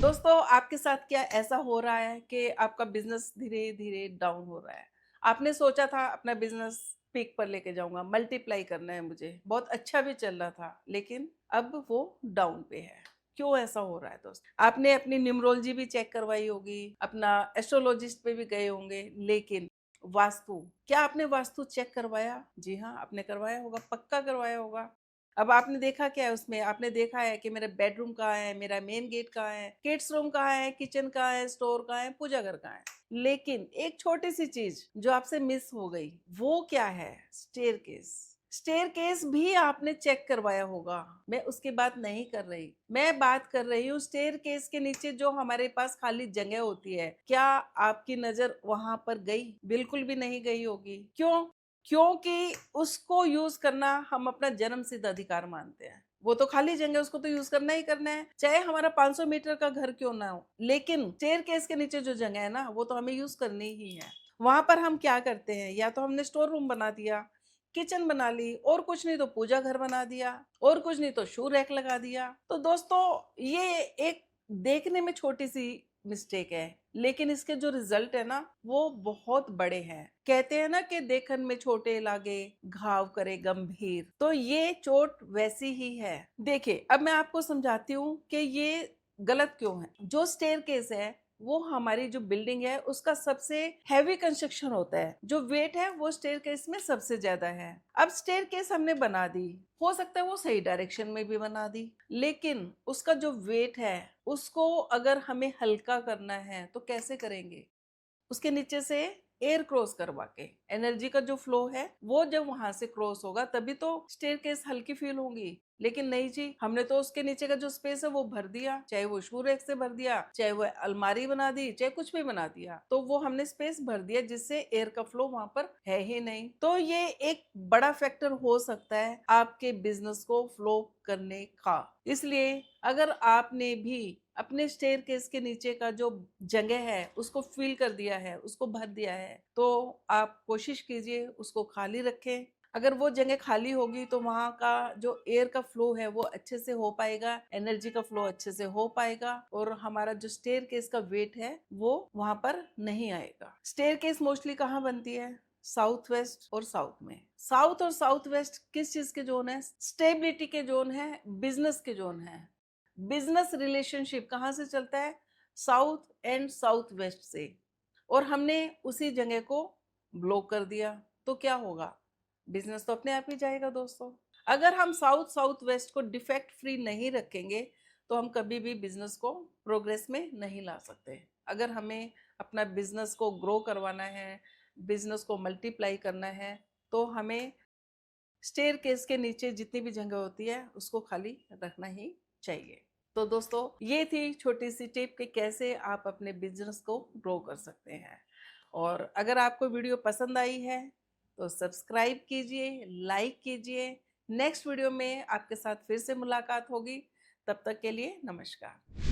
दोस्तों, आपके साथ क्या ऐसा हो रहा है कि आपका बिजनेस धीरे धीरे डाउन हो रहा है? आपने सोचा था अपना बिजनेस पीक पर लेके जाऊंगा, मल्टीप्लाई करना है मुझे, बहुत अच्छा भी चल रहा था, लेकिन अब वो डाउन पे है। क्यों ऐसा हो रहा है दोस्त? आपने अपनी न्यूमरोलॉजी भी चेक करवाई होगी, अपना एस्ट्रोलॉजिस्ट पे भी गए होंगे, लेकिन वास्तु, क्या आपने वास्तु चेक करवाया? जी हाँ, आपने करवाया होगा, पक्का करवाया होगा। अब आपने देखा क्या है उसमें? आपने देखा है कि मेरा बेडरूम कहाँ है, मेरा मेन गेट कहाँ है, किड्स रूम कहाँ है, किचन कहाँ है, स्टोर कहाँ है, पूजा घर कहाँ है। लेकिन एक छोटी सी चीज जो आपसे मिस हो गई, वो क्या है? स्टेयरकेस। स्टेयरकेस भी आपने चेक करवाया होगा। मैं उसकी बात नहीं कर रही, मैं बात कर रही हूँ स्टेयरकेस के नीचे जो हमारे पास खाली जगह होती है। क्या आपकी नजर वहां पर गई? बिल्कुल भी नहीं गई होगी। क्यों? क्योंकि उसको यूज करना हम अपना जन्म सिद्ध अधिकार मानते हैं। वो तो खाली जगह, उसको तो यूज करना ही करना है, चाहे हमारा 500 मीटर का घर क्यों ना हो। लेकिन स्टेयरकेस के नीचे जो जगह है ना, वो तो हमें यूज करनी ही है। वहां पर हम क्या करते हैं? या तो हमने स्टोर रूम बना दिया, किचन बना ली, और कुछ नहीं तो पूजा घर बना दिया, और कुछ नहीं तो शू रैक लगा दिया। तो दोस्तों, ये एक देखने में छोटी सी मिस्टेक है, लेकिन इसके जो रिजल्ट है ना, वो बहुत बड़े हैं। कहते हैं ना कि देखन में छोटे लागे, घाव करे गंभीर। तो ये चोट वैसी ही है। देखिए, अब मैं आपको समझाती हूँ कि ये गलत क्यों है। जो स्टेयर केस है, वो हमारी जो बिल्डिंग है उसका सबसे हैवी कंस्ट्रक्शन होता है। जो वेट है वो स्टेयर केस में सबसे ज्यादा है। अब स्टेयर केस हमने बना दी, हो सकता है वो सही डायरेक्शन में भी बना दी, लेकिन उसका जो वेट है, उसको अगर हमें हल्का करना है तो कैसे करेंगे? उसके नीचे से एयर क्रॉस करवा के, एनर्जी का जो फ्लो है वो जब वहां से क्रॉस होगा तभी तो स्टेयरकेस हल्की फील होगी। लेकिन नहीं जी, हमने तो उसके नीचे का जो स्पेस है वो भर दिया, चाहे वो शू रैक से भर दिया, चाहे वो अलमारी बना दी, चाहे कुछ भी बना दिया, तो वो हमने स्पेस भर दिया जिससे एयर का फ्लो वहां पर है ही नहीं। तो ये एक बड़ा फैक्टर हो सकता है आपके बिजनेस को फ्लो करने का। इसलिए अगर आपने भी अपने स्टेयर केस के नीचे का जो जगह है उसको फिल कर दिया है, उसको भर दिया है, तो आप कोशिश कीजिए उसको खाली रखें। अगर वो जगह खाली होगी तो वहां का जो एयर का फ्लो है वो अच्छे से हो पाएगा, एनर्जी का फ्लो अच्छे से हो पाएगा, और हमारा जो स्टेयर केस का वेट है वो वहां पर नहीं आएगा। स्टेयर केस मोस्टली कहाँ बनती है? साउथ वेस्ट और साउथ में। साउथ और साउथ वेस्ट किस चीज के जोन है? स्टेबिलिटी के जोन है, बिजनेस के जोन है। बिजनेस रिलेशनशिप कहाँ से चलता है? साउथ एंड साउथ वेस्ट से। और हमने उसी जगह को ब्लॉक कर दिया तो क्या होगा? बिजनेस तो अपने आप ही जाएगा दोस्तों। अगर हम साउथ साउथ वेस्ट को डिफेक्ट फ्री नहीं रखेंगे तो हम कभी भी बिजनेस को प्रोग्रेस में नहीं ला सकते। अगर हमें अपना बिजनेस को ग्रो करवाना है, बिजनेस को मल्टीप्लाई करना है, तो हमें स्टेयर केस के नीचे जितनी भी जगह होती है उसको खाली रखना ही चाहिए। तो दोस्तों, ये थी छोटी सी टिप कि कैसे आप अपने बिजनेस को ग्रो कर सकते हैं। और अगर आपको वीडियो पसंद आई है तो सब्सक्राइब कीजिए, लाइक कीजिए। नेक्स्ट वीडियो में आपके साथ फिर से मुलाकात होगी। तब तक के लिए नमस्कार।